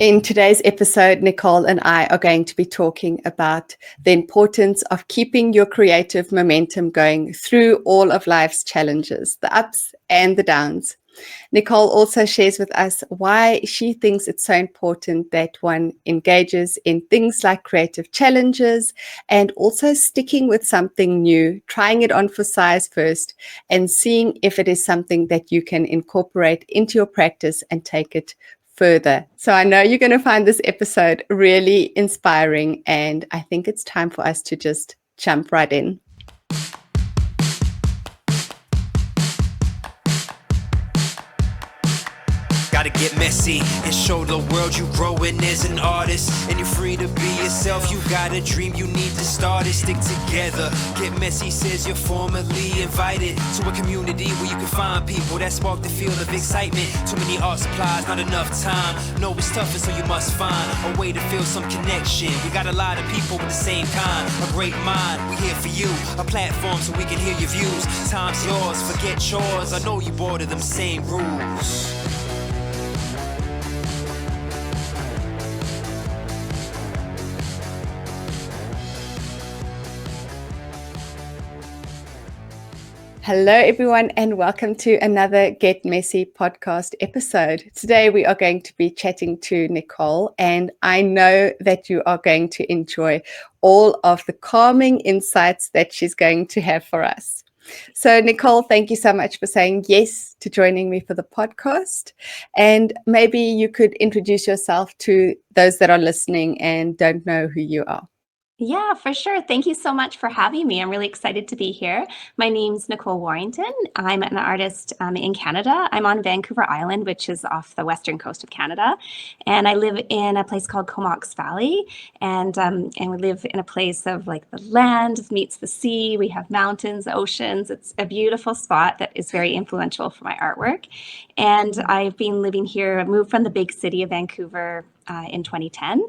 In today's episode, Nicole and I are going to be talking about the importance of keeping your creative momentum going through all of life's challenges, the ups and the downs. Nicole also shares with us why she thinks it's so important that one engages in things like creative challenges and also sticking with something new, trying it on for size first, and seeing if it is something that you can incorporate into your practice and take it further. So I know you're going to find this episode really inspiring, and I think it's time for us to just jump right in. Gotta get messy and show the world you growing as an artist. And you're free to be yourself. You got a dream, you need to start it. Stick together. Get messy says you're formally invited to a community where you can find people that spark the feel of excitement. Too many art supplies, not enough time. No, it's tougher, so you must find a way to feel some connection. We got a lot of people with the same kind, a great mind. We here for you, a platform so we can hear your views. Time's yours, forget yours. I know you bored of them same rules. Hello, everyone, and welcome to another Get Messy podcast episode. Today, we are going to be chatting to Nicole, and I know that you are going to enjoy all of the calming insights that she's going to have for us. So, Nicole, thank you so much for saying yes to joining me for the podcast. And maybe you could introduce yourself to those that are listening and don't know who you are. Yeah, for sure. Thank you so much for having me. I'm really excited to be here. My name's Nicole Warrington. I'm an artist in Canada. I'm on Vancouver Island, which is off the western coast of Canada. And I live in a place called Comox Valley. And we live in a place of like the land meets the sea. We have mountains, oceans. It's a beautiful spot that is very influential for my artwork. And I've been living here, moved from the big city of Vancouver in 2010.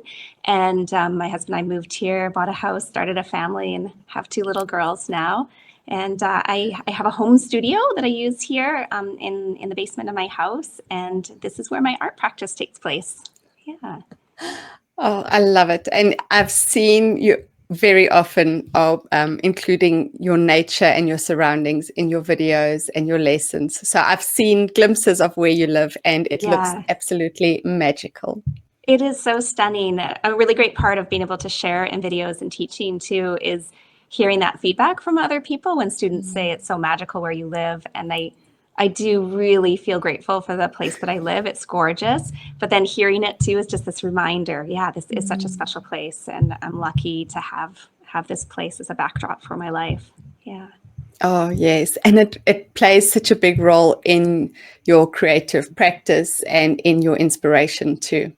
And my husband and I moved here, bought a house, started a family, and have two little girls now. And I have a home studio that I use here in the basement of my house. And this is where my art practice takes place. Yeah. Oh, I love it. And I've seen you very often of including your nature and your surroundings in your videos and your lessons. So I've seen glimpses of where you live, and it looks absolutely magical. It is so stunning. A really great part of being able to share in videos and teaching too is hearing that feedback from other people when students say it's so magical where you live. And I do really feel grateful for the place that I live. It's gorgeous. But then hearing it too is just this reminder, this is such a special place. And I'm lucky to have this place as a backdrop for my life. Yeah. Oh, yes. And it plays such a big role in your creative practice and in your inspiration too.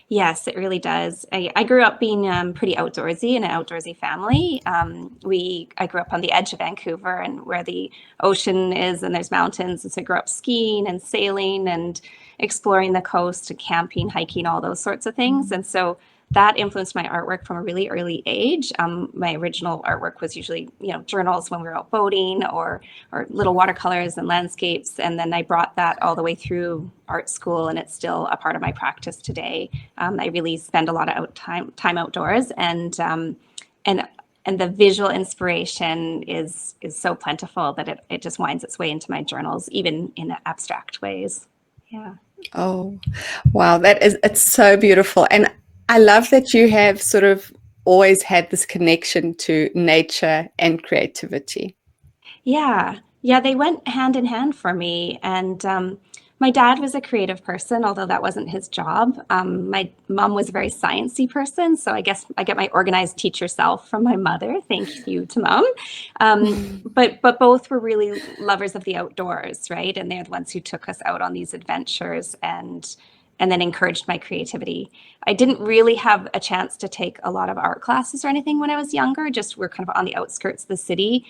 Yes, it really does. I grew up being pretty outdoorsy in an outdoorsy family. I grew up on the edge of Vancouver and where the ocean is and there's mountains. And so I grew up skiing and sailing and exploring the coast and camping, hiking, all those sorts of things. And so that influenced my artwork from a really early age. My original artwork was usually, journals when we were out boating or little watercolors and landscapes. And then I brought that all the way through art school, and it's still a part of my practice today. I really spend a lot of time outdoors, and the visual inspiration is so plentiful that it just winds its way into my journals, even in abstract ways. Yeah. Oh, wow. It's so beautiful. And I love that you have sort of always had this connection to nature and creativity. Yeah, they went hand in hand for me. And my dad was a creative person, although that wasn't his job. My mom was a very sciencey person, so I guess I get my organized teacher self from my mother. Thank you to Mom. But both were really lovers of the outdoors, right? And they're the ones who took us out on these adventures and then encouraged my creativity. I didn't really have a chance to take a lot of art classes or anything when I was younger. Just we're kind of on the outskirts of the city.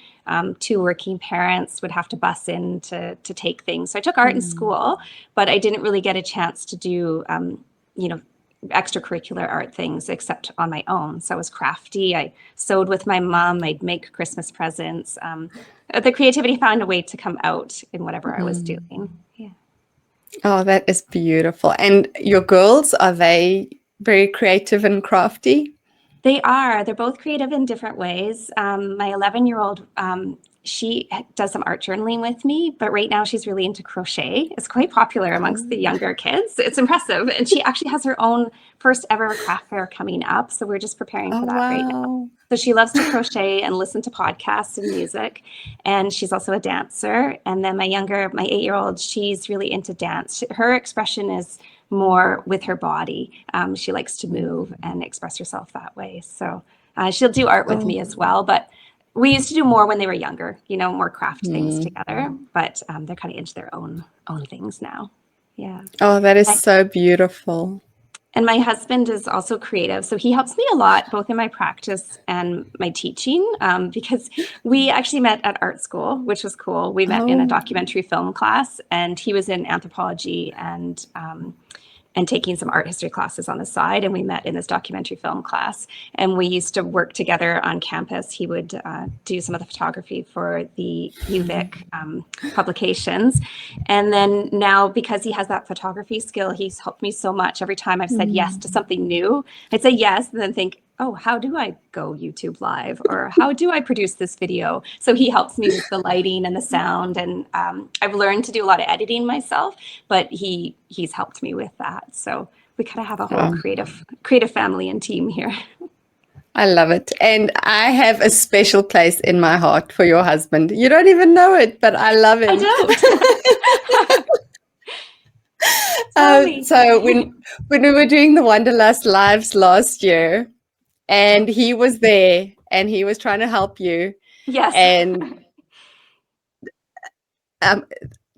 Two working parents would have to bus in to take things. So I took art in school, but I didn't really get a chance to do, extracurricular art things except on my own. So I was crafty. I sewed with my mom. I'd make Christmas presents. The creativity found a way to come out in whatever I was doing. Yeah. Oh, that is beautiful. And your girls, are they very creative and crafty? They are. They're both creative in different ways. My 11-year-old, she does some art journaling with me, but right now she's really into crochet. It's quite popular amongst the Oh, younger kids. It's impressive. And she actually has her own first ever craft fair coming up. So we're just preparing for oh that right now. wow. So she loves to crochet and listen to podcasts and music. And she's also a dancer. And then my 8-year-old, she's really into dance. Her expression is more with her body. She likes to move and express herself that way. So she'll do art with me as Oh, well. But we used to do more when they were younger, more craft things hmm. together. But they're kind of into their own things now. Yeah. Oh, that is I, so beautiful. and my husband is also creative. So he helps me a lot, both in my practice and my teaching, because we actually met at art school, which was cool. We met in a Oh, documentary film class, and he was in anthropology and taking some art history classes on the side. And we met in this documentary film class. And we used to work together on campus. He would do some of the photography for the UVic publications. And then now, because he has that photography skill, he's helped me so much. Every time I've said yes to something new, I'd say yes and then think, oh, how do I go YouTube live, or how do I produce this video? So he helps me with the lighting and the sound. And I've learned to do a lot of editing myself, but he's helped me with that. So we kind of have a whole wow. creative family and team here. I love it. And I have a special place in my heart for your husband. You don't even know it, but I love I him. don't. Tell me. So when we were doing the Wanderlust lives last year, and he was there and he was trying to help you, Yes. and um,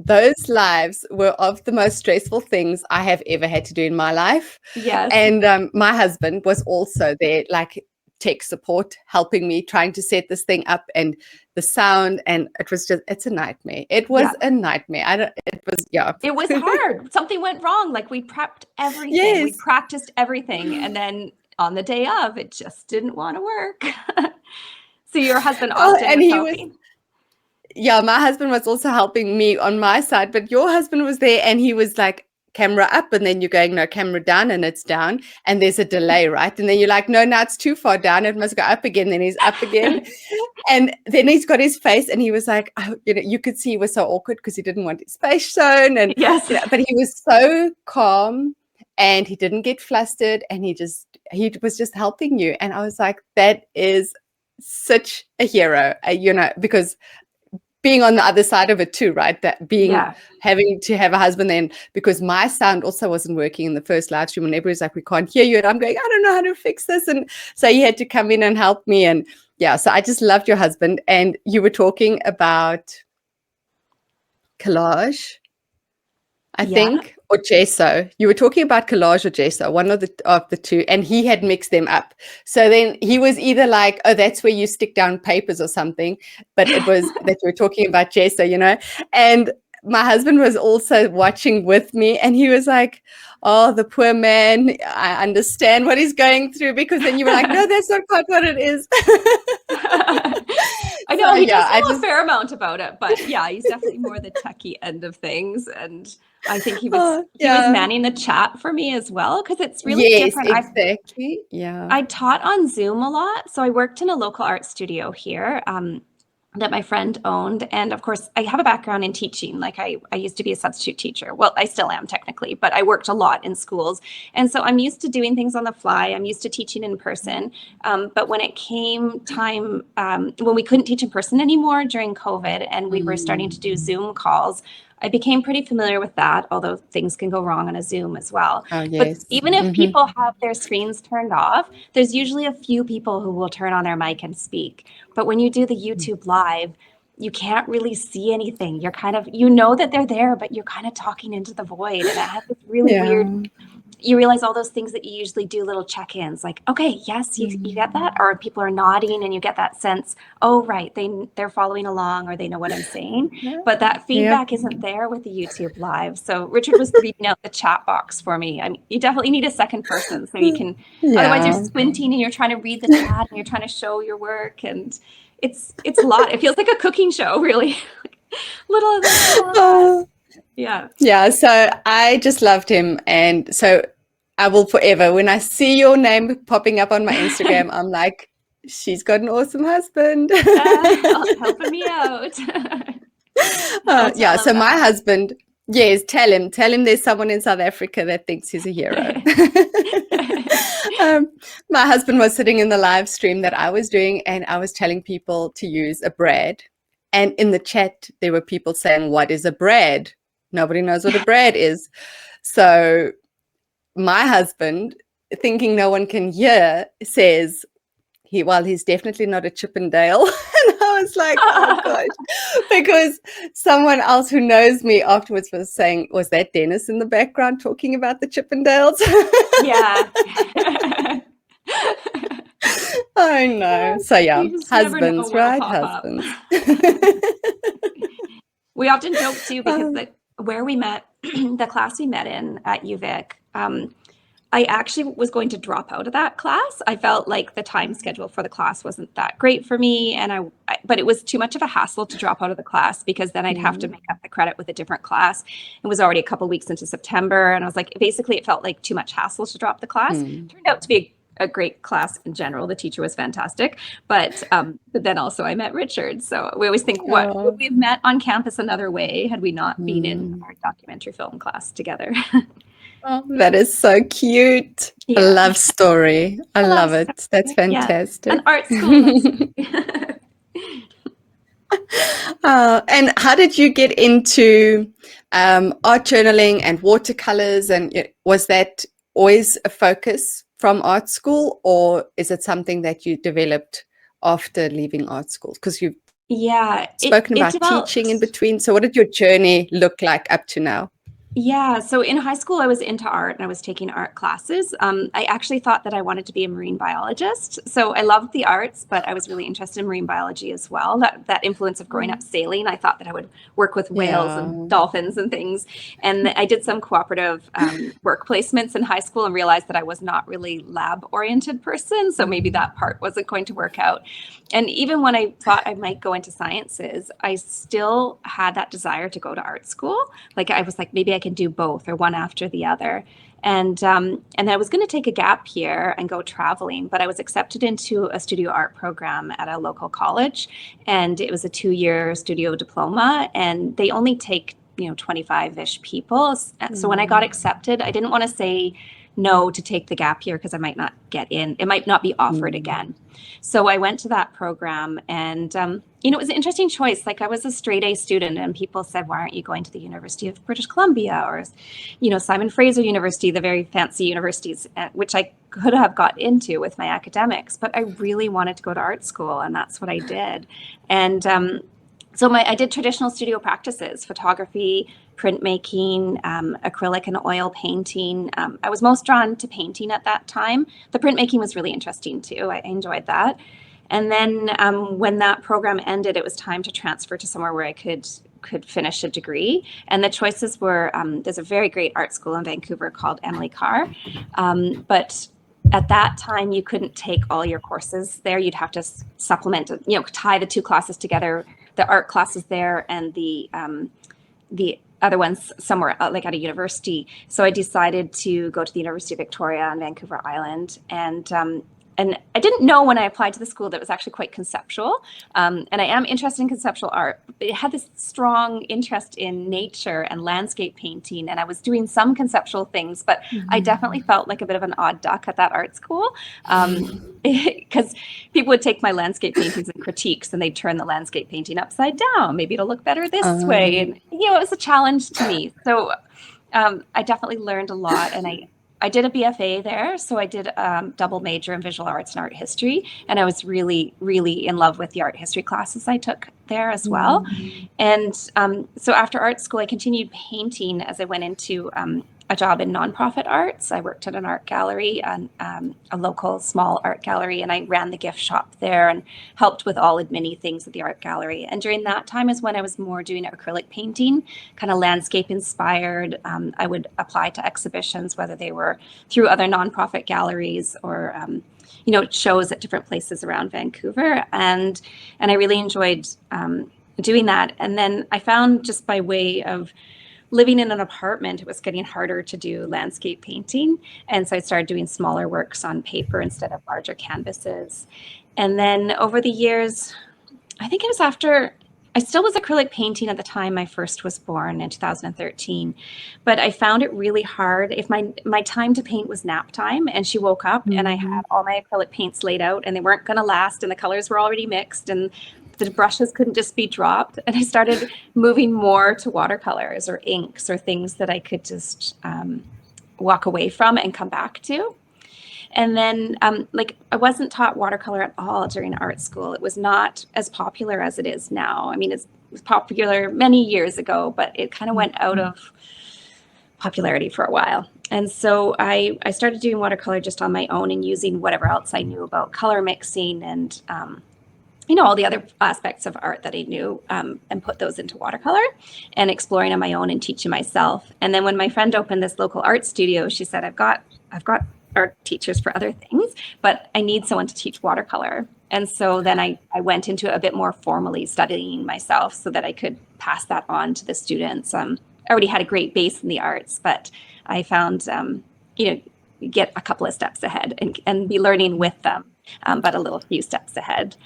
those lives were of the most stressful things I have ever had to do in my life. Yes. And my husband was also there, like tech support, helping me, trying to set this thing up and the sound. And it's a nightmare. It was Yeah. a nightmare. It was, yeah. It was hard. Something went wrong. Like, we prepped everything. We Yes. practiced everything. And then on the day of, it just didn't want to work. So your husband Oh, Austin and was he was, helping. yeah, my husband was also helping me on my side, but your husband was there and he was like, camera up, and then you're going, no, camera down, and it's down, and there's a delay, right? And then you're like, no, now it's too far down, it must go up again. Then he's up again. And then he's got his face, and he was like, oh, you could see he was so awkward because he didn't want his face shown. And Yes. but he was so calm and he didn't get flustered, and he was just helping you. And I was like, that is such a hero, because being on the other side of it too, right? That Yeah. having to have a husband then, because my sound also wasn't working in the first live stream, and everybody's like, we can't hear you. And I'm going, I don't know how to fix this. And so he had to come in and help me. And yeah, so I just loved your husband. And you were talking about collage, I Yeah. think, or gesso. You were talking about collage or gesso, one of the two, and he had mixed them up. So then he was either like, oh, that's where you stick down papers or something, but it was that you were talking about gesso, and my husband was also watching with me, and he was like, oh, the poor man, I understand what he's going through, because then you were like, no, that's not quite what it is. I know So, he yeah, does know a fair amount about it, but yeah, he's definitely more the techie end of things. And I think he was oh, he was yeah. manning the chat for me as well, because it's really Yes, different. exactly. Yeah. I taught on Zoom a lot, so I worked in a local art studio here. That my friend owned. And of course, I have a background in teaching. Like, I used to be a substitute teacher. Well, I still am technically, but I worked a lot in schools. And so I'm used to doing things on the fly. I'm used to teaching in person. But when it came time, when we couldn't teach in person anymore during COVID, and we were starting to do Zoom calls, I became pretty familiar with that, although things can go wrong on a Zoom as well. Oh, But yes. even if people have their screens turned off, there's usually a few people who will turn on their mic and speak. But when you do the YouTube live, you can't really see anything. You're kind of, that they're there, but you're kind of talking into the void. And it has this really weird, you realize all those things that you usually do, little check-ins, like, okay, yes, you get that, or people are nodding, and you get that sense, oh, right, they're following along, or they know what I'm saying. But that feedback isn't there with the YouTube live. So Richard was reading out the chat box for me. I mean, you definitely need a second person, so you can, otherwise you're squinting and you're trying to read the chat and you're trying to show your work, and it's a lot. It feels like a cooking show, really. little of this, little of that. Yeah. Yeah, so I just loved him. And so I will forever, when I see your name popping up on my Instagram, I'm like, she's got an awesome husband. Helping me out. Yeah, Tell him so my that. husband, yes, tell him there's someone in South Africa that thinks he's a hero. um, my husband was sitting in the live stream that I was doing, and I was telling people to use a brad. And in the chat, there were people saying, "What is a brad?" Nobody knows what a brad is. So my husband, thinking no one can hear, says, he's definitely not a Chippendale. And I was like, oh gosh, because someone else who knows me afterwards was saying, was that Dennis in the background talking about the Chippendales? Yeah. I know. So yeah, You just never know husbands, what'll right? pop up. Husbands. We often joke too, because where we met, the class we met in at UVic, I actually was going to drop out of that class. I felt like the time schedule for the class wasn't that great for me, and but it was too much of a hassle to drop out of the class, because then I'd have to make up the credit with a different class. It was already a couple of weeks into September, and I was like, basically, it felt like too much hassle to drop the class. It turned out to be a great class in general. The teacher was fantastic, but then also I met Richard. So we always think, what would we have met on campus another way had we not been in our documentary film class together? Oh, that is so cute. Yeah. A love story. I love it. That's fantastic. An art school. And how did you get into art journaling and watercolors? And was that always a focus from art school, or is it something that you developed after leaving art school? Because you've spoken about teaching in between. So what did your journey look like up to now? Yeah, so in high school, I was into art and I was taking art classes. I actually thought that I wanted to be a marine biologist. So I loved the arts, but I was really interested in marine biology as well. That influence of growing up sailing, I thought that I would work with whales and dolphins and things. And I did some cooperative work placements in high school and realized that I was not really lab-oriented person. So maybe that part wasn't going to work out. And even when I thought I might go into sciences, I still had that desire to go to art school. Like I was like, maybe I can do both or one after the other. And I was going to take a gap year and go traveling, but I was accepted into a studio art program at a local college, and it was a 2-year studio diploma, and they only take 25-ish people. So when I got accepted, I didn't want to say no to take the gap year because I might not get in. It might not be offered again. So I went to that program, and it was an interesting choice. Like I was a straight A student, and people said, "Why aren't you going to the University of British Columbia or, Simon Fraser University, the very fancy universities," which I could have got into with my academics. But I really wanted to go to art school, and that's what I did. And so I did traditional studio practices: photography, printmaking, acrylic and oil painting. I was most drawn to painting at that time. The printmaking was really interesting too. I enjoyed that. And then when that program ended, it was time to transfer to somewhere where I could finish a degree. And the choices were, there's a very great art school in Vancouver called Emily Carr. But at that time, you couldn't take all your courses there. You'd have to supplement, tie the two classes together, the art classes there and the other ones somewhere like at a university. So I decided to go to the University of Victoria on Vancouver Island, and I didn't know when I applied to the school that it was actually quite conceptual. And I am interested in conceptual art, but it had this strong interest in nature and landscape painting. And I was doing some conceptual things, but I definitely felt like a bit of an odd duck at that art school. Because people would take my landscape paintings and critiques, and they'd turn the landscape painting upside down. Maybe it'll look better this way. And, it was a challenge to me. So I definitely learned a lot. And I did a BFA there. So I did a double major in visual arts and art history. And I was really, really in love with the art history classes I took there as well. And so after art school, I continued painting as I went into a job in nonprofit arts. I worked at an art gallery, a local small art gallery, and I ran the gift shop there and helped with all admin things at the art gallery. And during that time is when I was more doing acrylic painting, kind of landscape inspired. I would apply to exhibitions, whether they were through other nonprofit galleries or shows at different places around Vancouver. And I really enjoyed doing that. And then I found, just by way of living in an apartment, it was getting harder to do landscape painting. And so I started doing smaller works on paper instead of larger canvases. And then over the years, I think it was after I still was acrylic painting at the time my first was born in 2013, but I found it really hard. If my time to paint was nap time and she woke up and I had all my acrylic paints laid out and they weren't going to last and the colors were already mixed and the brushes couldn't just be dropped, and I started moving more to watercolors or inks or things that I could just walk away from and come back to. And then, like, I wasn't taught watercolor at all during art school. It was not as popular as it is now. I mean, it was popular many years ago, but it kind of went out of popularity for a while. And so I started doing watercolor just on my own and using whatever else I knew about color mixing and, all the other aspects of art that I knew, and put those into watercolor and exploring on my own and teaching myself. And then when my friend opened this local art studio, she said, I've got art teachers for other things, but I need someone to teach watercolor. And so then I went into it a bit more formally studying myself so that I could pass that on to the students. I already had a great base in the arts, but I found, get a couple of steps ahead and be learning with them, but a few steps ahead.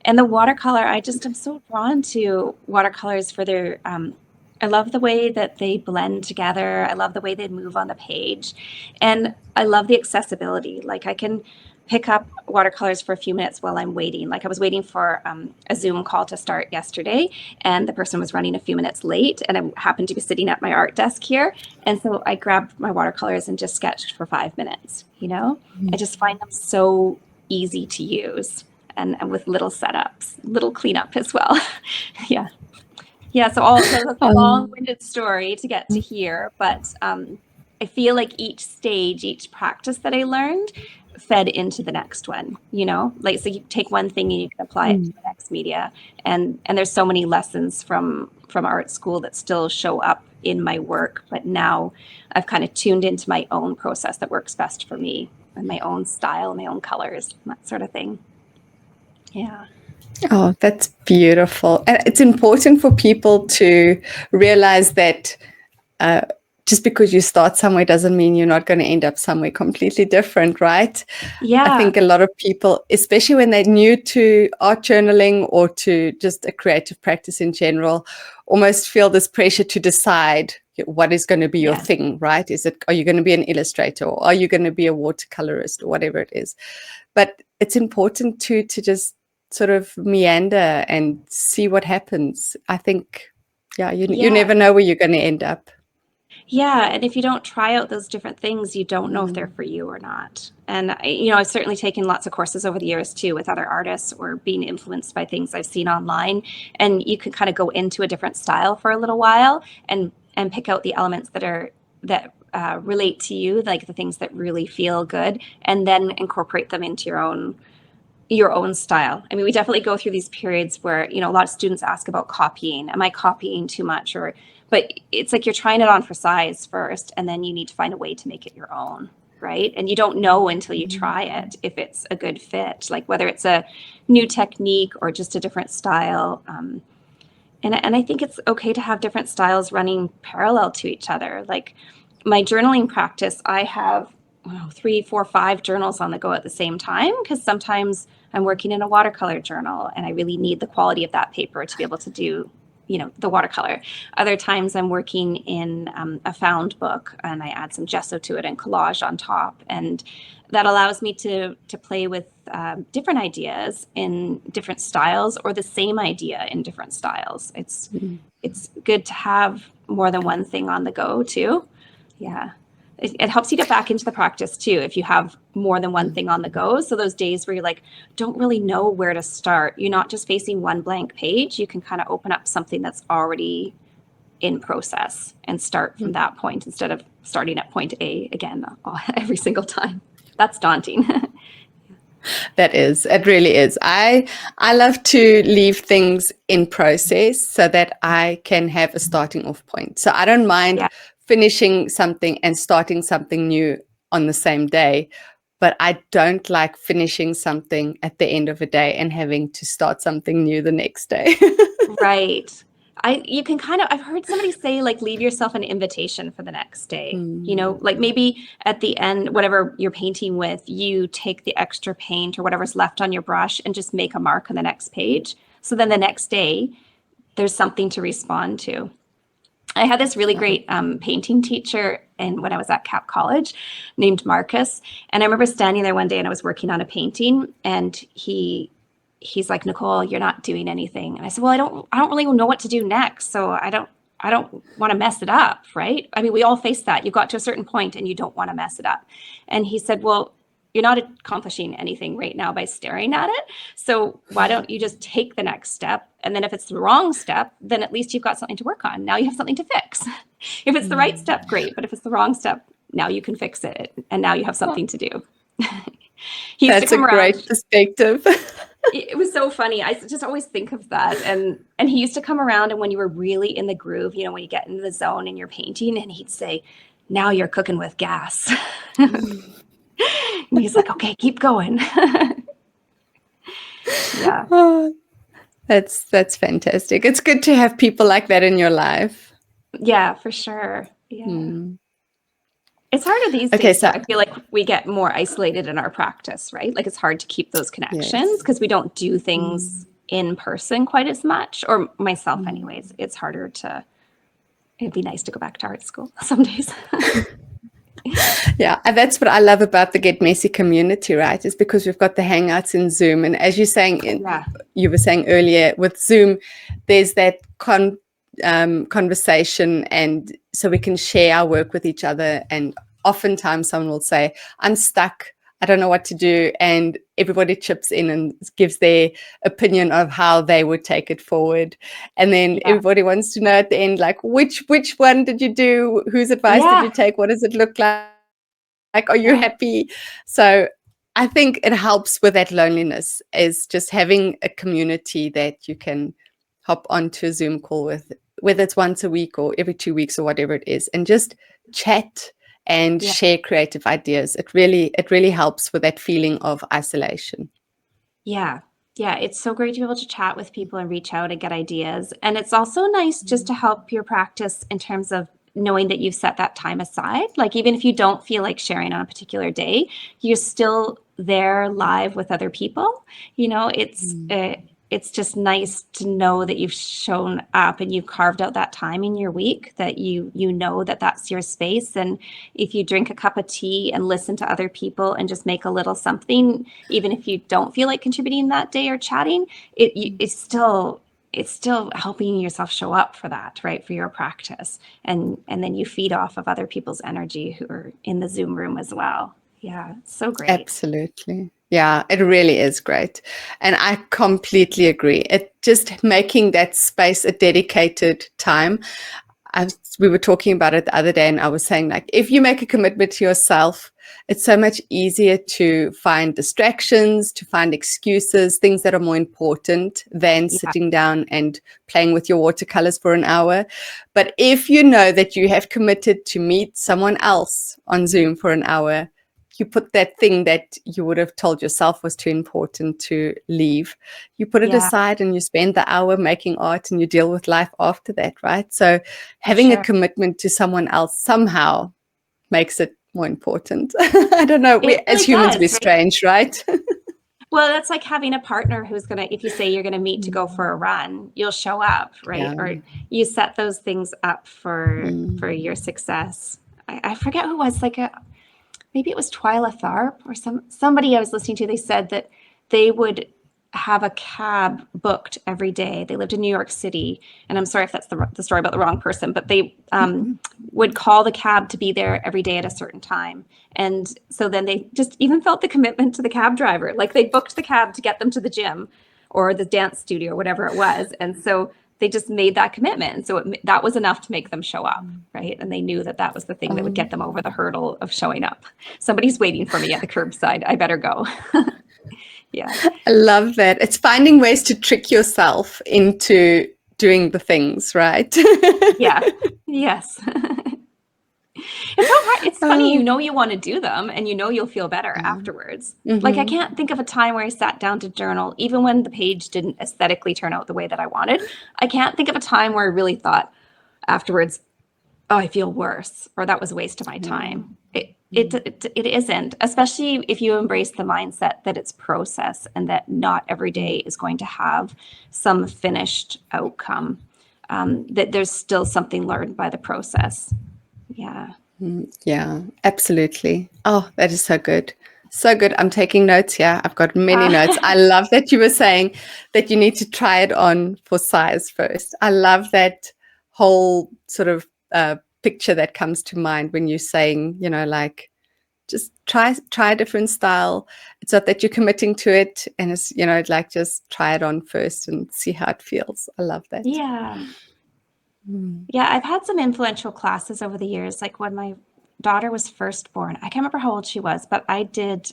And the watercolor, I'm so drawn to watercolors for their, I love the way that they blend together. I love the way they move on the page. And I love the accessibility. Like, I can pick up watercolors for a few minutes while I'm waiting. Like, I was waiting for a Zoom call to start yesterday, and the person was running a few minutes late, and I happened to be sitting at my art desk here. And so I grabbed my watercolors and just sketched for 5 minutes, I just find them so easy to use and with little setups, little cleanup as well. Yeah. Yeah, so that's a long-winded story to get to here, but I feel like each practice that I learned fed into the next one, like, so you take one thing and you can apply it to the next media. And there's so many lessons from art school that still show up in my work, but now I've kind of tuned into my own process that works best for me and my own style, my own colors, and that sort of thing. Yeah. Oh, that's beautiful. And it's important for people to realize that just because you start somewhere doesn't mean you're not going to end up somewhere completely different, right? Yeah. I think a lot of people, especially when they're new to art journaling or to just a creative practice in general, almost feel this pressure to decide what is going to be your thing, right? Are you going to be an illustrator, or are you going to be a watercolorist, or whatever it is? But it's important to just sort of meander and see what happens. I think, you never know where you're going to end up. Yeah, and if you don't try out those different things, you don't know if they're for you or not. And I've certainly taken lots of courses over the years too with other artists, or being influenced by things I've seen online. And you can kind of go into a different style for a little while and pick out the elements that relate to you, like the things that really feel good, and then incorporate them into your own style. I mean, we definitely go through these periods where, a lot of students ask about copying. Am I copying too much? But it's like you're trying it on for size first, and then you need to find a way to make it your own, right? And you don't know until you try it if it's a good fit, like whether it's a new technique or just a different style. And I think it's okay to have different styles running parallel to each other. Like my journaling practice, I have 3, 4, 5 journals on the go at the same time, because sometimes I'm working in a watercolor journal and I really need the quality of that paper to be able to do, the watercolor. Other times I'm working in a found book and I add some gesso to it and collage on top. And that allows me to play with different ideas in different styles, or the same idea in different styles. It's good to have more than one thing on the go too. Yeah. It helps you get back into the practice too if you have more than one thing on the go. So those days where you're like, don't really know where to start, you're not just facing one blank page. You can kind of open up something that's already in process and start from that point instead of starting at point A again every single time. That's daunting. It really is. I love to leave things in process so that I can have a starting off point. So I don't mind finishing something and starting something new on the same day, but I don't like finishing something at the end of a day and having to start something new the next day. Right. you can kind of, I've heard somebody say, like, leave yourself an invitation for the next day. You know, like maybe at the end, whatever you're painting with, you take the extra paint or whatever's left on your brush and just make a mark on the next page. So then the next day, there's something to respond to. I had this really great painting teacher when I was at Cap College named Marcus. And I remember standing there one day and I was working on a painting, and he's like, Nicole, you're not doing anything. And I said, well, I don't really know what to do next. So I don't want to mess it up. Right. I mean, we all face that. You got to a certain point and you don't want to mess it up. And he said, well, you're not accomplishing anything right now by staring at it. So why don't you just take the next step? And then if it's the wrong step, then at least you've got something to work on. Now you have something to fix. If it's the right step, great. But if it's the wrong step, now you can fix it. And now you have something to do. That's a great perspective. It was so funny. I just always think of that. And he used to come around, and when you were really in the groove, you know, when you get into the zone and you're painting, and he'd say, now you're cooking with gas. And he's like, okay, keep going. Yeah. Oh, that's fantastic. It's good to have people like that in your life. Yeah, for sure. Yeah. It's harder these days. So I feel like we get more isolated in our practice, right? Like it's hard to keep those connections because we don't do things in person quite as much, or myself anyways. It's harder it'd be nice to go back to art school some days. Yeah, and that's what I love about the Get Messy community, right? Is because we've got the hangouts in Zoom, and as you're saying, you were saying earlier with Zoom, there's that conversation, and so we can share our work with each other. And oftentimes, someone will say, "I'm stuck. I don't know what to do," and everybody chips in and gives their opinion of how they would take it forward. And then everybody wants to know at the end, like, which one did you do? Whose advice did you take? What does it look like? Like, are you happy? So I think it helps with that loneliness, is just having a community that you can hop onto a Zoom call with, whether it's once a week or every 2 weeks or whatever it is, and just chat and share creative ideas. It really helps with that feeling of isolation. Yeah. Yeah. It's so great to be able to chat with people and reach out and get ideas. And it's also nice just to help your practice in terms of knowing that you've set that time aside. Like, even if you don't feel like sharing on a particular day, you're still there live with other people. You know, it's just nice to know that you've shown up and you've carved out that time in your week, that you know that that's your space. And if you drink a cup of tea and listen to other people and just make a little something, even if you don't feel like contributing that day or chatting, it's still helping yourself show up for that, right? For your practice. And then you feed off of other people's energy who are in the Zoom room as well. Yeah, so great. Absolutely. Yeah, it really is great. And I completely agree. It just making that space a dedicated time. We were talking about it the other day, and I was saying, like, if you make a commitment to yourself, it's so much easier to find distractions, to find excuses, things that are more important than sitting down and playing with your watercolors for an hour. But if you know that you have committed to meet someone else on Zoom for an hour, you put that thing that you would have told yourself was too important to leave, you put it aside and you spend the hour making art, and you deal with life after that, right? So having a commitment to someone else somehow makes it more important. I don't know. As humans, we're strange, right? Well, that's like having a partner who's going to, if you say you're going to meet to go for a run, you'll show up, right? Yeah. Or you set those things up for your success. I forget who was, like maybe it was Twyla Tharp or somebody I was listening to. They said that they would have a cab booked every day. They lived in New York City, and I'm sorry if that's the story about the wrong person, but they would call the cab to be there every day at a certain time. And so then they just even felt the commitment to the cab driver. Like, they booked the cab to get them to the gym or the dance studio or whatever it was. And so they just made that commitment. And so that was enough to make them show up, right? And they knew that that was the thing that would get them over the hurdle of showing up. Somebody's waiting for me at the curbside. I better go. Yeah. I love that. It's finding ways to trick yourself into doing the things, right? Yeah. Yes. It's so hard. It's funny, you want to do them and you'll feel better afterwards. Like, I can't think of a time where I sat down to journal, even when the page didn't aesthetically turn out the way that I wanted. I can't think of a time where I really thought afterwards, oh, I feel worse, or that was a waste of my time. It isn't, especially if you embrace the mindset that it's process and that not every day is going to have some finished outcome, that there's still something learned by the process. Yeah. Yeah, absolutely. Oh, that is so good. So good. I'm taking notes here. I've got many notes. I love that you were saying that you need to try it on for size first. I love that whole sort of picture that comes to mind when you're saying, like, just try a different style. It's not that you're committing to it, and it's, like, just try it on first and see how it feels. I love that. Yeah. Yeah, I've had some influential classes over the years, like when my daughter was first born. I can't remember how old she was, but I did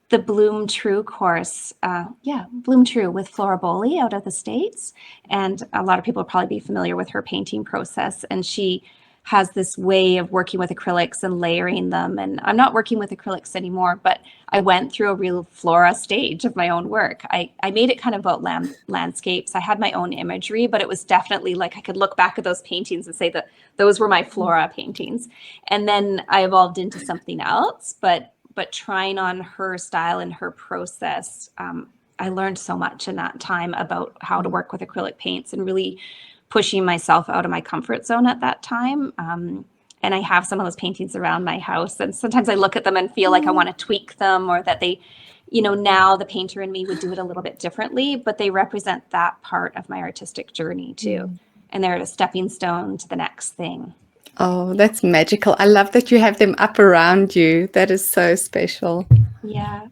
the Bloom True course. Bloom True with Flora Bowley out of the States. And a lot of people will probably be familiar with her painting process. And she has this way of working with acrylics and layering them. And I'm not working with acrylics anymore, but I went through a real flora stage of my own work. I made it kind of about landscapes. I had my own imagery, but it was definitely like I could look back at those paintings and say that those were my flora paintings. And then I evolved into something else, but trying on her style and her process, I learned so much in that time about how to work with acrylic paints and really pushing myself out of my comfort zone at that time. And I have some of those paintings around my house. And sometimes I look at them and feel like I want to tweak them, or that they, now the painter in me would do it a little bit differently, but they represent that part of my artistic journey too. And they're a stepping stone to the next thing. Oh, that's magical. I love that you have them up around you. That is so special. Yeah.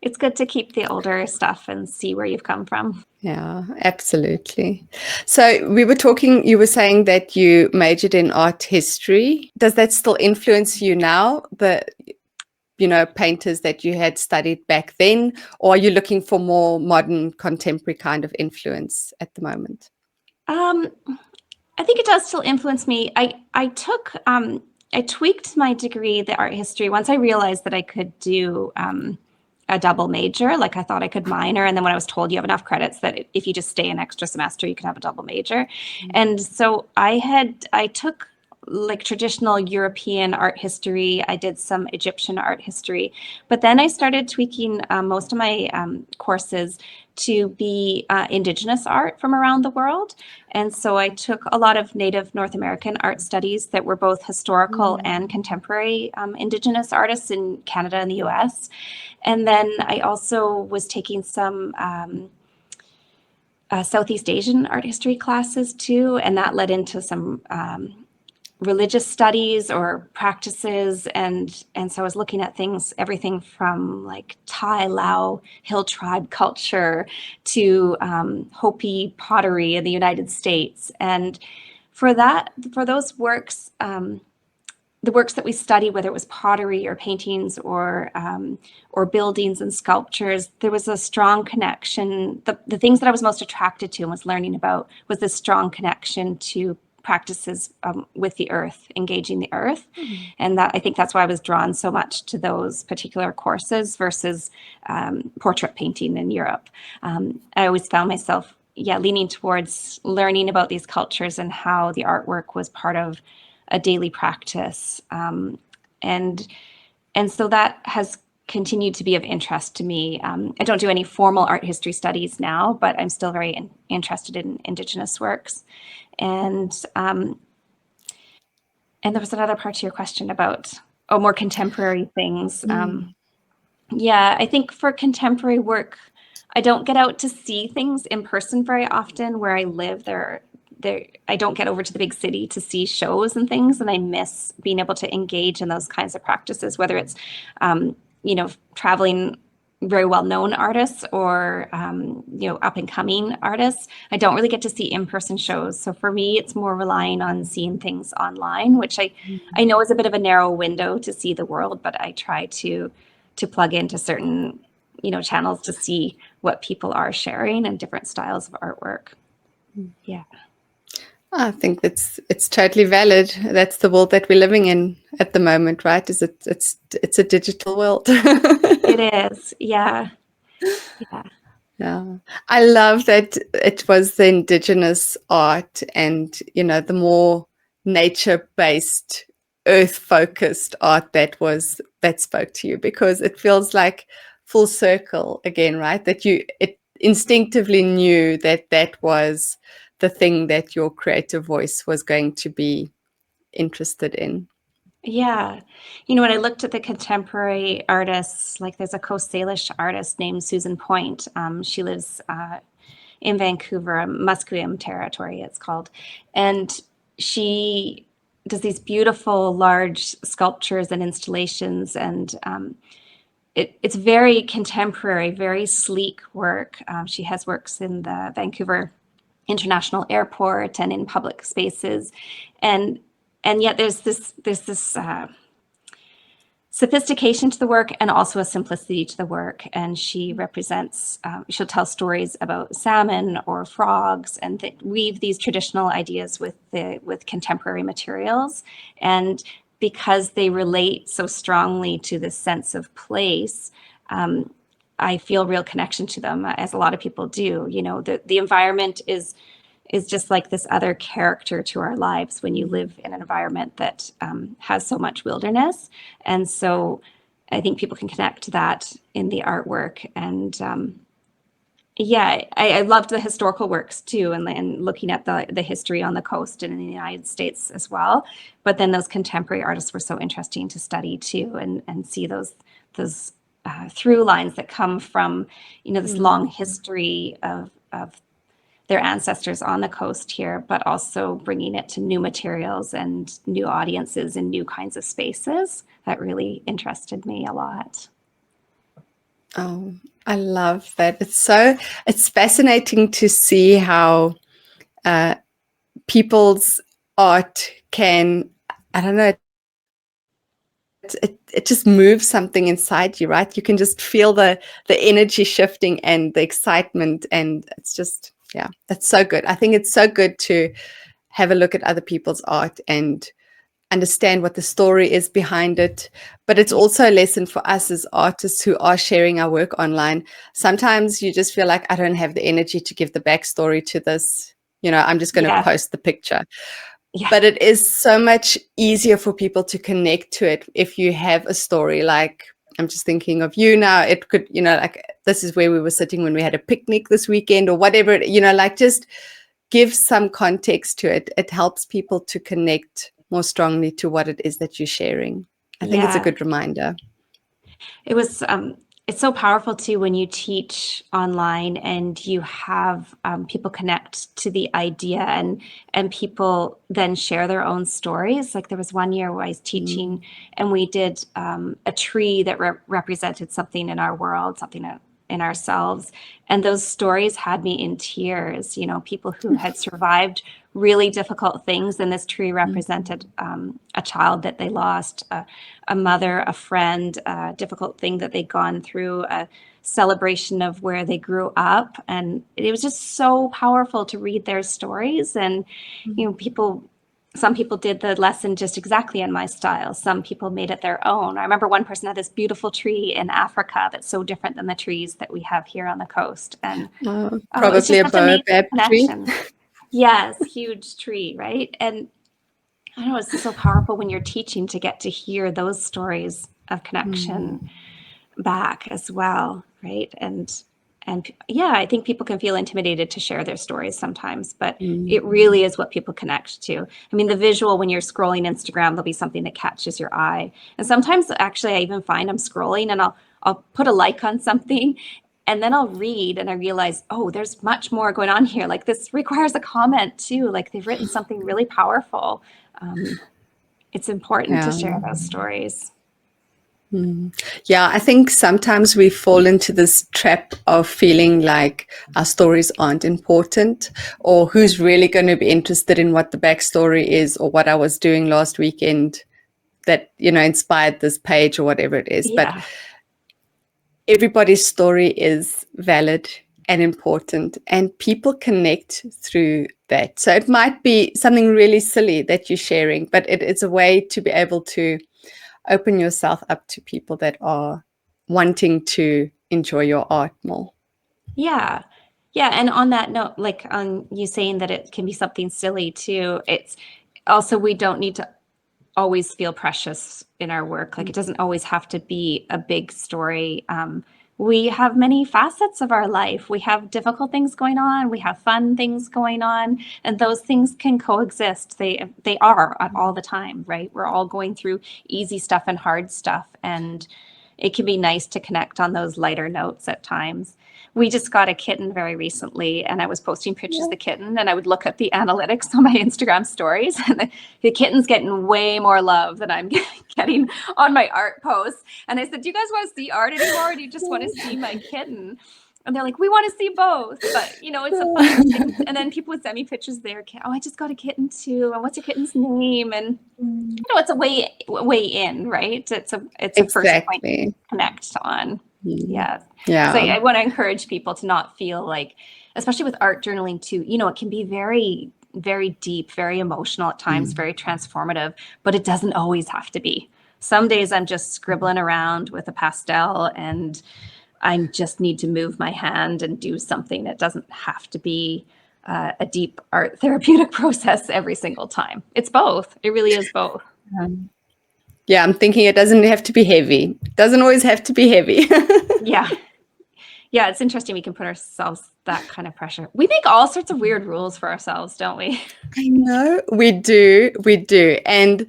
It's good to keep the older stuff and see where you've come from. Yeah, absolutely. So you were saying that you majored in art history. Does that still influence you now, the painters that you had studied back then, or are you looking for more modern, contemporary kind of influence at the moment? I think it does still influence me. I tweaked my degree, the art history, once I realized that I could do a double major. Like, I thought I could minor, and then when I was told you have enough credits that if you just stay an extra semester, you can have a double major. And so I took like traditional European art history. I did some Egyptian art history, but then I started tweaking most of my courses to be Indigenous art from around the world. And so I took a lot of Native North American art studies that were both historical and contemporary Indigenous artists in Canada and the US. And then I also was taking some Southeast Asian art history classes too, and that led into some religious studies or practices, and so I was looking at things, everything from like Thai Lao hill tribe culture to Hopi pottery in the United States. And for those works, the works that we study, whether it was pottery or paintings or buildings and sculptures, there was a strong connection. The things that I was most attracted to and was learning about was this strong connection to practices with the earth, engaging the earth. And that, I think that's why I was drawn so much to those particular courses versus portrait painting in Europe. I always found myself, leaning towards learning about these cultures and how the artwork was part of a daily practice. And so that has continued to be of interest to me. I don't do any formal art history studies now, but I'm still very interested in Indigenous works. And there was another part to your question about more contemporary things. I think for contemporary work, I don't get out to see things in person very often. Where I live, I don't get over to the big city to see shows and things, and I miss being able to engage in those kinds of practices, whether it's traveling very well-known artists or up and coming artists. I don't really get to see in-person shows. So for me, it's more relying on seeing things online, which I know is a bit of a narrow window to see the world, but I try to plug into certain channels to see what people are sharing and different styles of artwork. Yeah. I think it's totally valid. That's the world that we're living in at the moment, right? It's a digital world. It is. Yeah. Yeah. Yeah. I love that it was the indigenous art and, the more nature-based, earth-focused art that spoke to you, because it feels like full circle again, right? That it instinctively knew that that was the thing that your creative voice was going to be interested in. Yeah. When I looked at the contemporary artists, like there's a Coast Salish artist named Susan Point. She lives in Vancouver, Musqueam territory, it's called. And she does these beautiful, large sculptures and installations. And it's very contemporary, very sleek work. She has works in the Vancouver International Airport and in public spaces. And yet there's this sophistication to the work and also a simplicity to the work. And she represents, she'll tell stories about salmon or frogs and weave these traditional ideas with contemporary materials. And because they relate so strongly to this sense of place, I feel real connection to them, as a lot of people do. The environment is just like this other character to our lives when you live in an environment that has so much wilderness. And so I think people can connect to that in the artwork. And I loved the historical works too, and looking at the history on the coast and in the United States as well. But then those contemporary artists were so interesting to study too, and see those through lines that come from this long history of their ancestors on the coast here, but also bringing it to new materials and new audiences and new kinds of spaces. That really interested me a lot. Oh, I love that. It's fascinating to see how people's art can, I don't know, it just moves something inside you, right? You can just feel the energy shifting and the excitement, and it's just, yeah, that's so good. I think it's so good to have a look at other people's art and understand what the story is behind it. But it's also a lesson for us as artists who are sharing our work online. Sometimes you just feel like, I don't have the energy to give the backstory to this. I'm just going to post the picture. Yeah. But it is so much easier for people to connect to it if you have a story. Like, I'm just thinking of you now. It could, like, this is where we were sitting when we had a picnic this weekend or whatever, like, just give some context to it. It helps people to connect more strongly to what it is that you're sharing. I think it's a good reminder. It was, it's so powerful too when you teach online and you have people connect to the idea, and people then share their own stories. Like there was one year where I was teaching and we did a tree that represented something in our world, something in ourselves. And those stories had me in tears, people who had survived really difficult things. And this tree represented a child that they lost, a mother, a friend, a difficult thing that they'd gone through, a celebration of where they grew up. And it was just so powerful to read their stories. And, some people did the lesson just exactly in my style. Some people made it their own. I remember one person had this beautiful tree in Africa that's so different than the trees that we have here on the coast. And probably a baobab tree. Yes, huge tree, right? And I don't know, it's so powerful when you're teaching to get to hear those stories of connection back as well, right? And yeah, I think people can feel intimidated to share their stories sometimes, but it really is what people connect to. I mean, the visual, when you're scrolling Instagram, there'll be something that catches your eye. And sometimes actually I even find I'm scrolling and I'll put a like on something and then I'll read and I realize, oh, there's much more going on here. Like this requires a comment too. Like they've written something really powerful. It's important to share those stories. Yeah, I think sometimes we fall into this trap of feeling like our stories aren't important, or who's really going to be interested in what the backstory is or what I was doing last weekend that, inspired this page or whatever it is. Yeah. But everybody's story is valid and important, and people connect through that. So it might be something really silly that you're sharing, but it's a way to be able to open yourself up to people that are wanting to enjoy your art more. Yeah. Yeah. And on that note, like on you saying that it can be something silly too, it's also, we don't need to always feel precious in our work. Like it doesn't always have to be a big story. We have many facets of our life. We have difficult things going on. We have fun things going on, and those things can coexist. They are all the time, right? We're all going through easy stuff and hard stuff, and it can be nice to connect on those lighter notes at times. We just got a kitten very recently, and I was posting pictures of the kitten, and I would look at the analytics on my Instagram stories, and the kitten's getting way more love than I'm getting on my art posts. And I said, do you guys want to see art anymore, or do you just want to see my kitten? And they're like, we want to see both. But, it's a fun thing. And then people would send me pictures of their cat. Oh, I just got a kitten too. And what's your kitten's name? And, it's a way in, right? It's a first point to connect on. Yeah. Yeah. So I want to encourage people to not feel like, especially with art journaling too, it can be very, very deep, very emotional at times, very transformative, but it doesn't always have to be. Some days I'm just scribbling around with a pastel and I just need to move my hand and do something. It doesn't have to be a deep art therapeutic process every single time. It's both. It really is both. Yeah, I'm thinking it doesn't have to be heavy. It doesn't always have to be heavy. Yeah. Yeah, it's interesting. We can put ourselves that kind of pressure. We make all sorts of weird rules for ourselves, don't we? I know, we do. And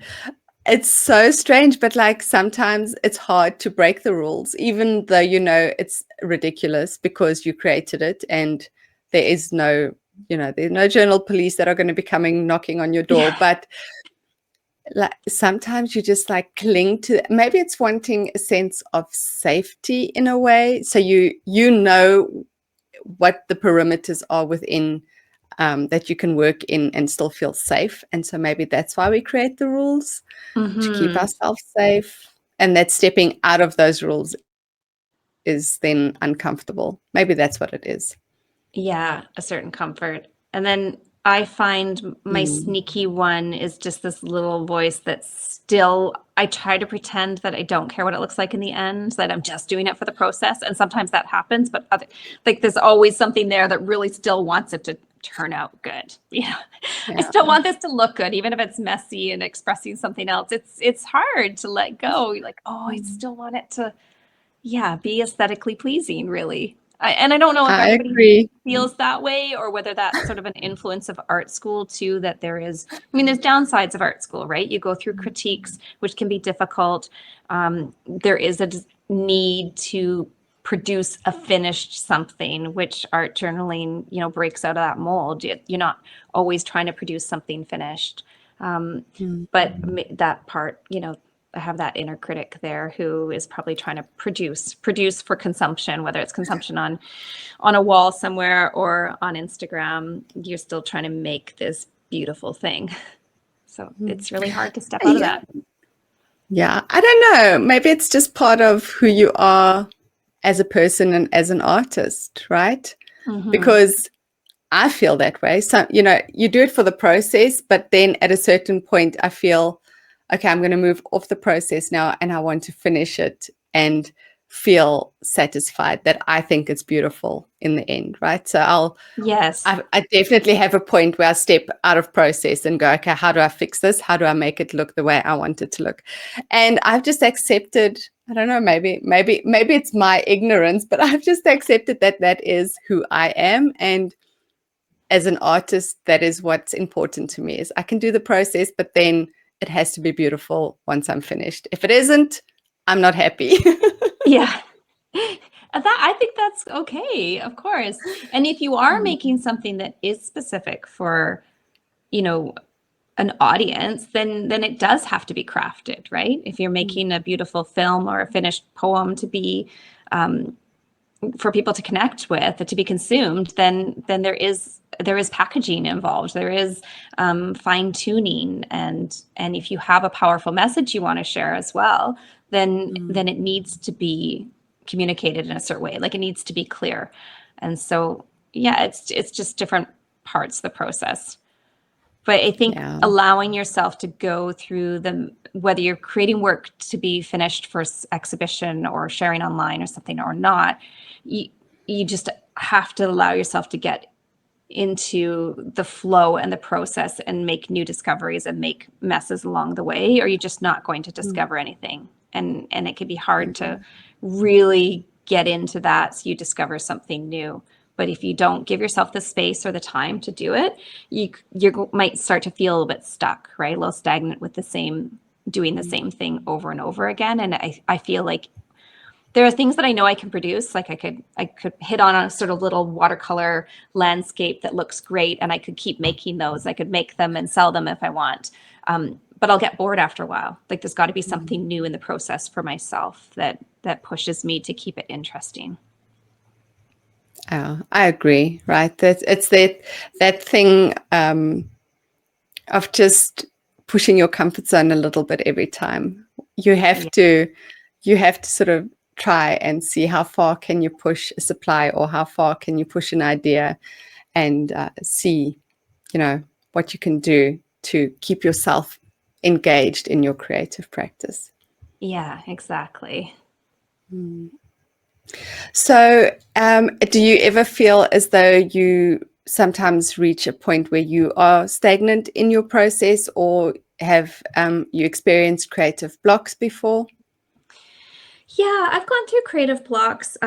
it's so strange, but like sometimes it's hard to break the rules, even though it's ridiculous because you created it and there is no, there's no journal police that are going to be coming knocking on your door. Yeah. But like sometimes you just like cling to, maybe it's wanting a sense of safety in a way. So you know what the perimeters are within that you can work in and still feel safe. And so maybe that's why we create the rules, to keep ourselves safe. And that stepping out of those rules is then uncomfortable. Maybe that's what it is. Yeah, a certain comfort. And then I find my sneaky one is just this little voice that's still, I try to pretend that I don't care what it looks like in the end, that I'm just doing it for the process. And sometimes that happens, but there's always something there that really still wants it to turn out good. Yeah. I still want this to look good, even if it's messy and expressing something else. It's hard to let go. You're like, oh, I still want it to, be aesthetically pleasing, really. I don't know if everybody feels that way, or whether that's sort of an influence of art school too, that there's downsides of art school, right? You go through critiques, which can be difficult. There is a need to produce a finished something, which art journaling, breaks out of that mold. You're not always trying to produce something finished. But that part, I have that inner critic there who is probably trying to produce for consumption, whether it's consumption on a wall somewhere or on Instagram. You're still trying to make this beautiful thing. So it's really hard to step out of that. Yeah, I don't know. Maybe it's just part of who you are as a person and as an artist, right? Because I feel that way. So, you do it for the process, but then at a certain point I feel, okay, I'm going to move off the process now and I want to finish it and feel satisfied that I think it's beautiful in the end, right? So I definitely have a point where I step out of process and go, okay, how do I fix this? How do I make it look the way I want it to look? And I've just accepted, I don't know, maybe it's my ignorance, but I've just accepted that is who I am. And as an artist, that is what's important to me, is I can do the process, but then it has to be beautiful once I'm finished. If it isn't, I'm not happy. Yeah. I think that's okay, of course. And if you are making something that is specific for, an audience, then it does have to be crafted, right? If you're making a beautiful film or a finished poem to be for people to connect with, to be consumed, then there is packaging involved. There is fine tuning, and if you have a powerful message you want to share as well, then it needs to be communicated in a certain way. Like, it needs to be clear. And so, yeah, it's just different parts of the process. But I think Yeah. allowing yourself to go through whether you're creating work to be finished for exhibition or sharing online or something or not, you just have to allow yourself to get into the flow and the process and make new discoveries and make messes along the way, or you're just not going to discover anything. And it can be hard to really get into that so you discover something new. But if you don't give yourself the space or the time to do it, you might start to feel a little bit stuck, right? A little stagnant with doing the same thing over and over again. And I feel like there are things that I know I can produce. Like I could hit on a sort of little watercolor landscape that looks great, and I could keep making those. I could make them and sell them if I want. But I'll get bored after a while. Like there's got to be something new in the process for myself that pushes me to keep it interesting. Oh, I agree. Right. It's that thing of just pushing your comfort zone a little bit every time. You have to sort of try and see how far can you push a supply, or how far can you push an idea, and see, what you can do to keep yourself engaged in your creative practice. Yeah, exactly. So, do you ever feel as though you sometimes reach a point where you are stagnant in your process, or have you experienced creative blocks before? Yeah, I've gone through creative blocks.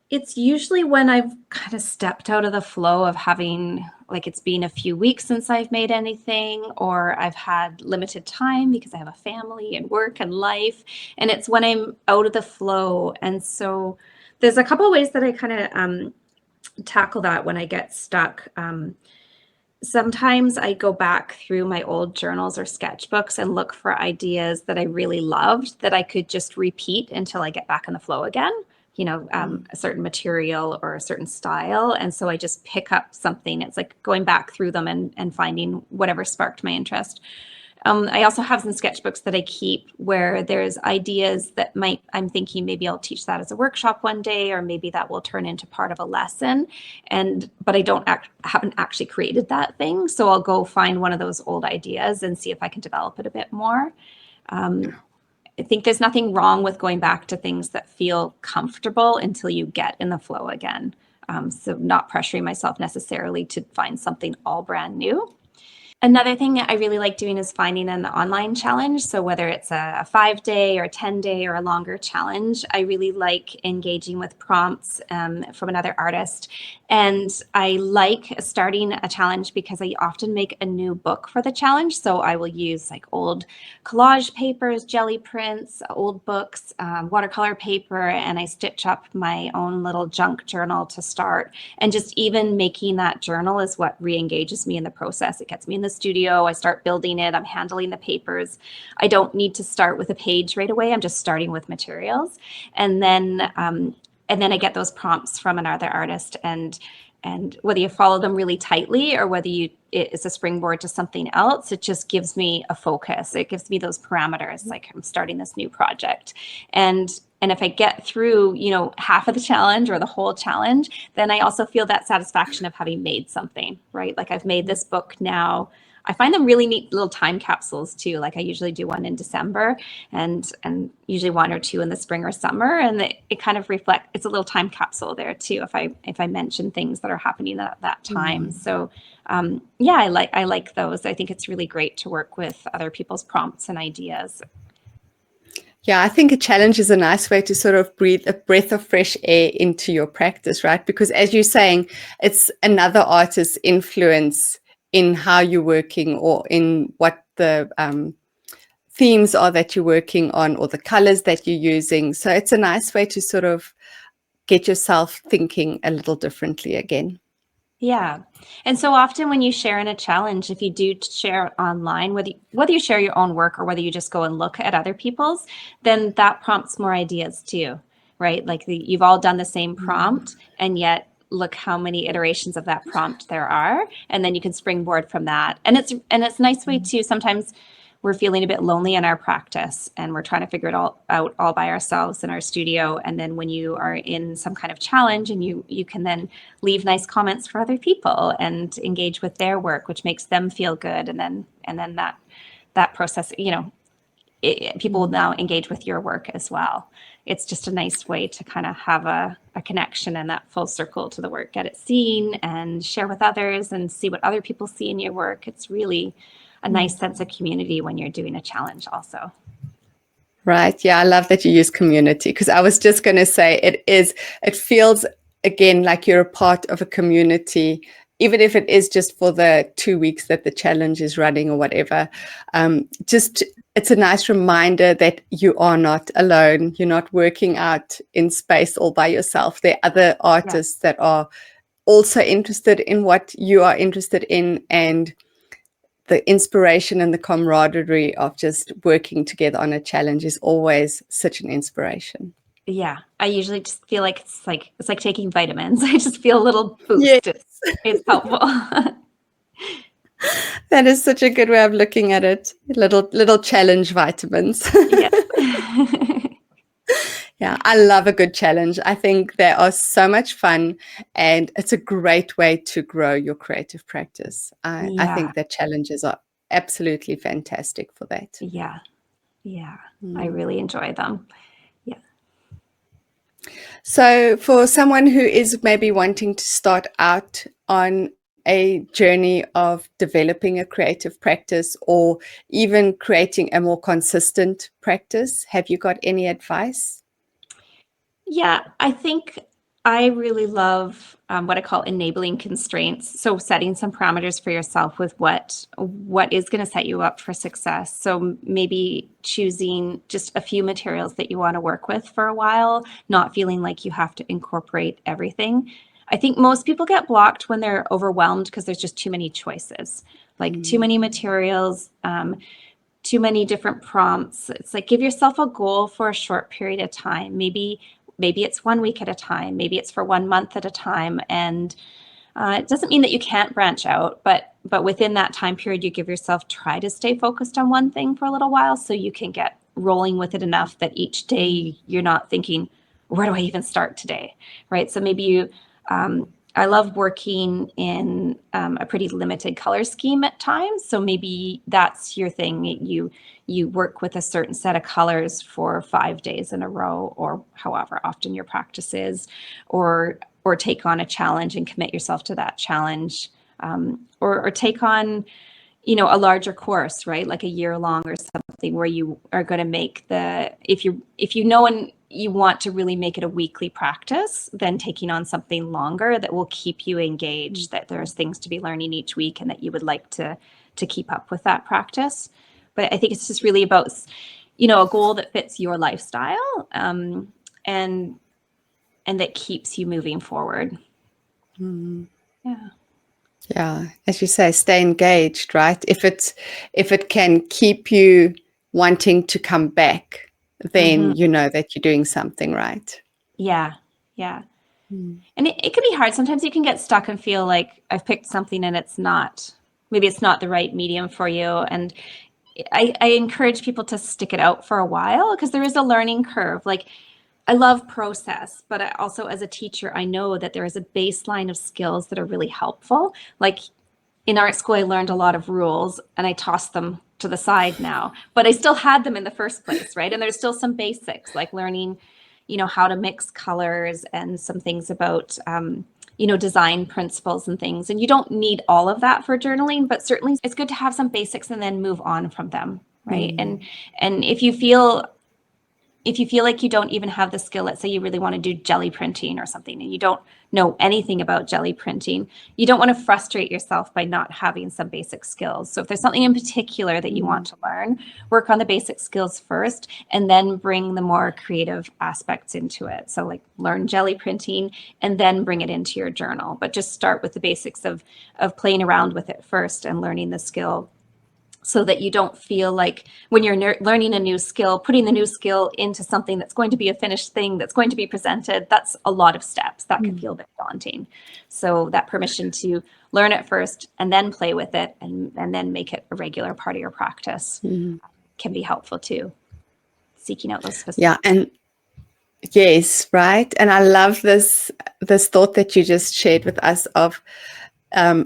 It's usually when I've kind of stepped out of the flow of having, like, it's been a few weeks since I've made anything, or I've had limited time because I have a family and work and life. And it's when I'm out of the flow. And so there's a couple of ways that I kind of tackle that when I get stuck. Sometimes I go back through my old journals or sketchbooks and look for ideas that I really loved that I could just repeat until I get back in the flow again, a certain material or a certain style. And so I just pick up something. It's like going back through them and finding whatever sparked my interest. I also have some sketchbooks that I keep where there's ideas that I'm thinking maybe I'll teach that as a workshop one day, or maybe that will turn into part of a lesson. But I haven't actually created that thing. So I'll go find one of those old ideas and see if I can develop it a bit more. I think there's nothing wrong with going back to things that feel comfortable until you get in the flow again. So not pressuring myself necessarily to find something all brand new. Another thing that I really like doing is finding an online challenge. So whether it's a 5-day or a 10-day or a longer challenge, I really like engaging with prompts from another artist. And I like starting a challenge because I often make a new book for the challenge. So I will use like old collage papers, jelly prints, old books, watercolor paper, and I stitch up my own little junk journal to start. And just even making that journal is what re-engages me in the process. It gets me in the studio. I start building it. I'm handling the papers. I don't need to start with a page right away. I'm just starting with materials. And then I get those prompts from another artist, and whether you follow them really tightly or whether it's a springboard to something else, it just gives me a focus. It gives me those parameters, like I'm starting this new project. And if I get through, half of the challenge or the whole challenge, then I also feel that satisfaction of having made something, right? Like I've made this book now. I find them really neat little time capsules too. Like I usually do one in December and usually one or two in the spring or summer. And it kind of it's a little time capsule there too, if I mention things that are happening at that time. So I like those. I think it's really great to work with other people's prompts and ideas. Yeah, I think a challenge is a nice way to sort of breathe a breath of fresh air into your practice, right? Because as you're saying, it's another artist's influence in how you're working, or in what the themes are that you're working on, or the colors that you're using. So it's a nice way to sort of get yourself thinking a little differently again. Yeah. And so often when you share in a challenge, if you do share online, whether you share your own work or whether you just go and look at other people's, then that prompts more ideas too, right? Like you've all done the same prompt, and yet look how many iterations of that prompt there are. And then you can springboard from that. And it's a nice way too. Sometimes we're feeling a bit lonely in our practice and we're trying to figure it all out all by ourselves in our studio. And then when you are in some kind of challenge, and you can then leave nice comments for other people and engage with their work, which makes them feel good. And then that process, people will now engage with your work as well. It's just a nice way to kind of have a connection and that full circle to the work, get it seen and share with others and see what other people see in your work. It's really a nice sense of community when you're doing a challenge also. Right. Yeah, I love that you use community, because I was just going to say it feels again like you're a part of a community, even if it is just for the 2 weeks that the challenge is running or whatever. It's a nice reminder that you are not alone. You're not working out in space all by yourself. There are other artists that are also interested in what you are interested in, and the inspiration and the camaraderie of just working together on a challenge is always such an inspiration. Yeah, I usually just feel like it's like taking vitamins. I just feel a little boost. Yes. It's helpful. That is such a good way of looking at it. Little challenge vitamins. Yes. Yeah, I love a good challenge. I think they are so much fun, and it's a great way to grow your creative practice. I think that challenges are absolutely fantastic for that. Yeah. I really enjoy them. Yeah. So for someone who is maybe wanting to start out on a journey of developing a creative practice, or even creating a more consistent practice, have you got any advice? Yeah, I think I really love what I call enabling constraints. So setting some parameters for yourself with what is going to set you up for success. So maybe choosing just a few materials that you want to work with for a while, not feeling like you have to incorporate everything. I think most people get blocked when they're overwhelmed because there's just too many choices, like too many materials, too many different prompts. It's like, give yourself a goal for a short period of time. Maybe it's 1 week at a time. Maybe it's for 1 month at a time. And it doesn't mean that you can't branch out, but within that time period, you give yourself, try to stay focused on one thing for a little while so you can get rolling with it enough that each day you're not thinking, where do I even start today? Right. So maybe I love working in a pretty limited color scheme at times. So maybe that's your thing. You work with a certain set of colors for 5 days in a row, or however often your practice is, or take on a challenge and commit yourself to that challenge, or take on, a larger course, right? Like a year long or something, where you are going to make if you know and you want to really make it a weekly practice, then taking on something longer that will keep you engaged, that there's things to be learning each week and that you would like to keep up with that practice. But I think it's just really about, a goal that fits your lifestyle, and that keeps you moving forward. Yeah. Yeah, as you say, stay engaged, right? If it can keep you wanting to come back, then you know that you're doing something right. Yeah. And it can be hard. Sometimes you can get stuck and feel like I've picked something and maybe it's not the right medium for you. And I encourage people to stick it out for a while, because there is a learning curve. Like, I love process, but I also, as a teacher, I know that there is a baseline of skills that are really helpful. Like in art school, I learned a lot of rules and I tossed them to the side now, but I still had them in the first place, right? And there's still some basics, like learning, how to mix colors and some things about, design principles and things. And you don't need all of that for journaling, but certainly it's good to have some basics and then move on from them, right? And if you feel like you don't even have the skill, let's say you really want to do jelly printing or something, and you don't know anything about jelly printing, you don't want to frustrate yourself by not having some basic skills. So if there's something in particular that you want to learn, work on the basic skills first, and then bring the more creative aspects into it. So like learn jelly printing and then bring it into your journal, but just start with the basics of playing around with it first and learning the skill so that you don't feel like when you're learning a new skill, putting the new skill into something that's going to be a finished thing, that's going to be presented, that's a lot of steps. That can feel a bit daunting. So that permission to learn it first and then play with it and then make it a regular part of your practice can be helpful too. Seeking out those specific. Yeah, and yes, right. And I love this thought that you just shared with us of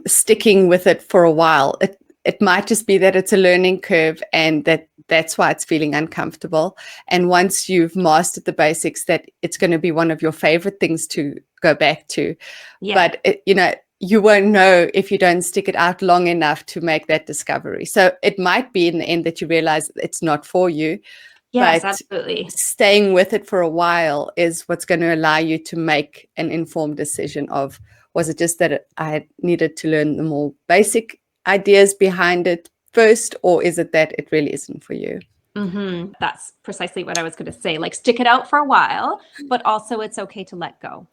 sticking with it for a while. It might just be that it's a learning curve and that's why it's feeling uncomfortable. And once you've mastered the basics, that it's going to be one of your favorite things to go back to. Yeah. But, you won't know if you don't stick it out long enough to make that discovery. So it might be in the end that you realize it's not for you. Yes, But absolutely. staying with it for a while is what's going to allow you to make an informed decision of, was it just that I needed to learn the more basic ideas behind it first, or is it that it really isn't for you? Mm-hmm. That's precisely what I was going to say. Like, stick it out for a while, but also it's okay to let go.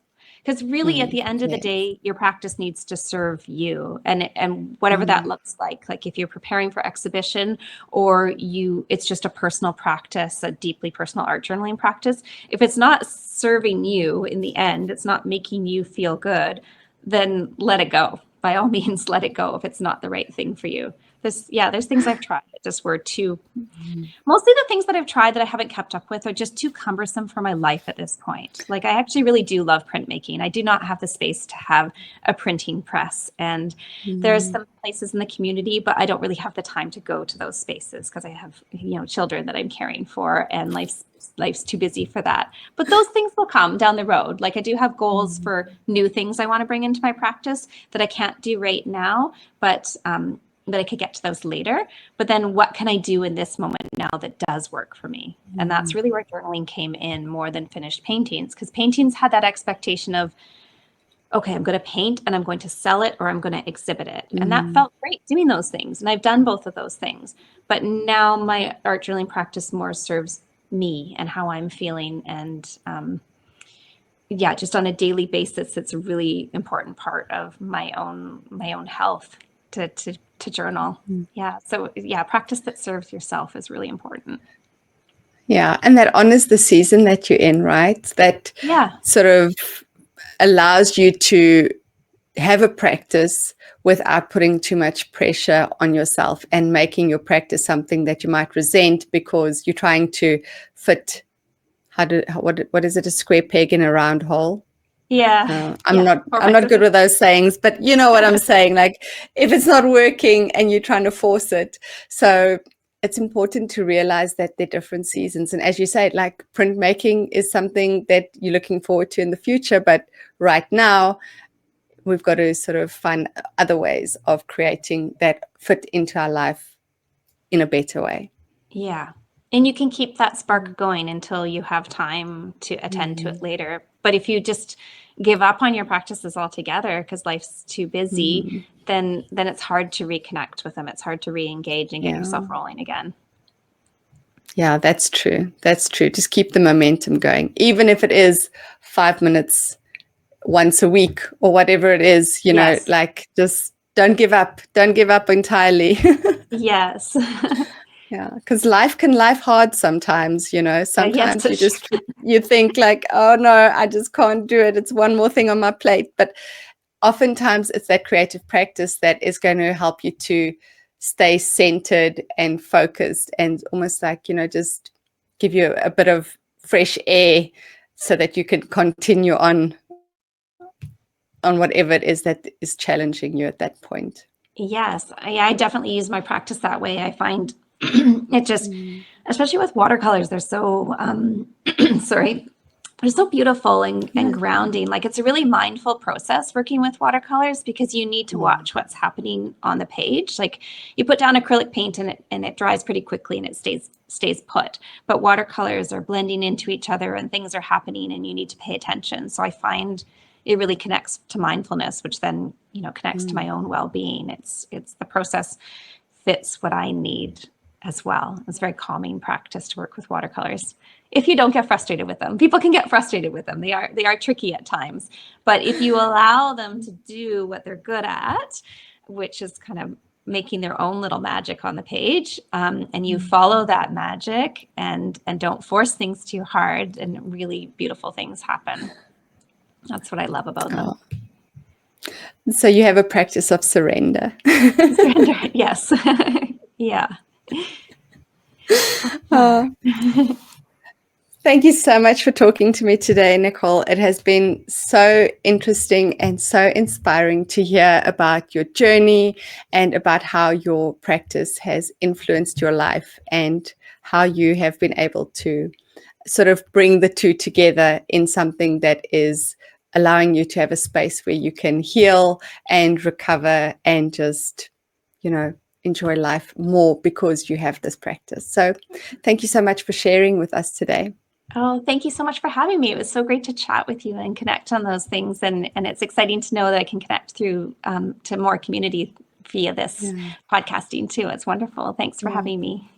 Because really, at the end of the day, your practice needs to serve you, and whatever that looks like if you're preparing for exhibition or it's just a personal practice, a deeply personal art journaling practice. If it's not serving you in the end, it's not making you feel good, then let it go. By all means, let it go if it's not the right thing for you. There's things I've tried that just were too, mostly the things that I've tried that I haven't kept up with are just too cumbersome for my life at this point. Like, I actually really do love printmaking. I do not have the space to have a printing press. And there's some places in the community, but I don't really have the time to go to those spaces because I have, children that I'm caring for, and life's too busy for that. But those things will come down the road. Like, I do have goals for new things I want to bring into my practice that I can't do right now, but I could get to those later. But then what can I do in this moment now that does work for me? And that's really where journaling came in more than finished paintings, because paintings had that expectation of, okay, I'm going to paint and I'm going to sell it or I'm going to exhibit it. And that felt great doing those things. And I've done both of those things. But now my art journaling practice more serves me and how I'm feeling. And just on a daily basis, it's a really important part of my own health to journal. Yeah. So practice that serves yourself is really important. Yeah. And that honors the season that you're in, right? That sort of allows you to have a practice without putting too much pressure on yourself and making your practice something that you might resent because you're trying to fit, what is it, a square peg in a round hole? I'm not good with those sayings, but you know what I'm saying. Like, if it's not working and you're trying to force it. So it's important to realize that there are different seasons. And as you say, like, printmaking is something that you're looking forward to in the future. But right now, we've got to sort of find other ways of creating that fit into our life in a better way. Yeah. And you can keep that spark going until you have time to attend to it later. But if you just give up on your practices altogether because life's too busy, then it's hard to reconnect with them. It's hard to re-engage and get yourself rolling again. Yeah, that's true. That's true. Just keep the momentum going, even if it is 5 minutes once a week or whatever it is, like, just don't give up. Don't give up entirely. Yes. Yeah, because life can life hard sometimes, sometimes you think like, oh no, I just can't do it. It's one more thing on my plate. But oftentimes it's that creative practice that is going to help you to stay centered and focused and almost like, just give you a bit of fresh air so that you can continue on whatever it is that is challenging you at that point. Yes, I definitely use my practice that way. I find it just, especially with watercolors, they're so, they're so beautiful and grounding. Like, it's a really mindful process working with watercolors because you need to watch what's happening on the page. Like, you put down acrylic paint and it dries pretty quickly and it stays put. But watercolors are blending into each other and things are happening and you need to pay attention. So I find it really connects to mindfulness, which then, connects to my own well-being. It's the process fits what I need as well. It's a very calming practice to work with watercolors. If you don't get frustrated with them, people can get frustrated with them. They are tricky at times, but if you allow them to do what they're good at, which is kind of making their own little magic on the page, and you follow that magic and don't force things too hard, and really beautiful things happen. That's what I love about them. So you have a practice of surrender. Surrender, yes. Yeah. Thank you so much for talking to me today, Nicole. It has been so interesting and so inspiring to hear about your journey and about how your practice has influenced your life and how you have been able to sort of bring the two together in something that is allowing you to have a space where you can heal and recover and just, enjoy life more because you have this practice. So thank you so much for sharing with us today. Oh, thank you so much for having me. It was so great to chat with you and connect on those things. And it's exciting to know that I can connect through to more community via this podcasting too. It's wonderful. Thanks for having me.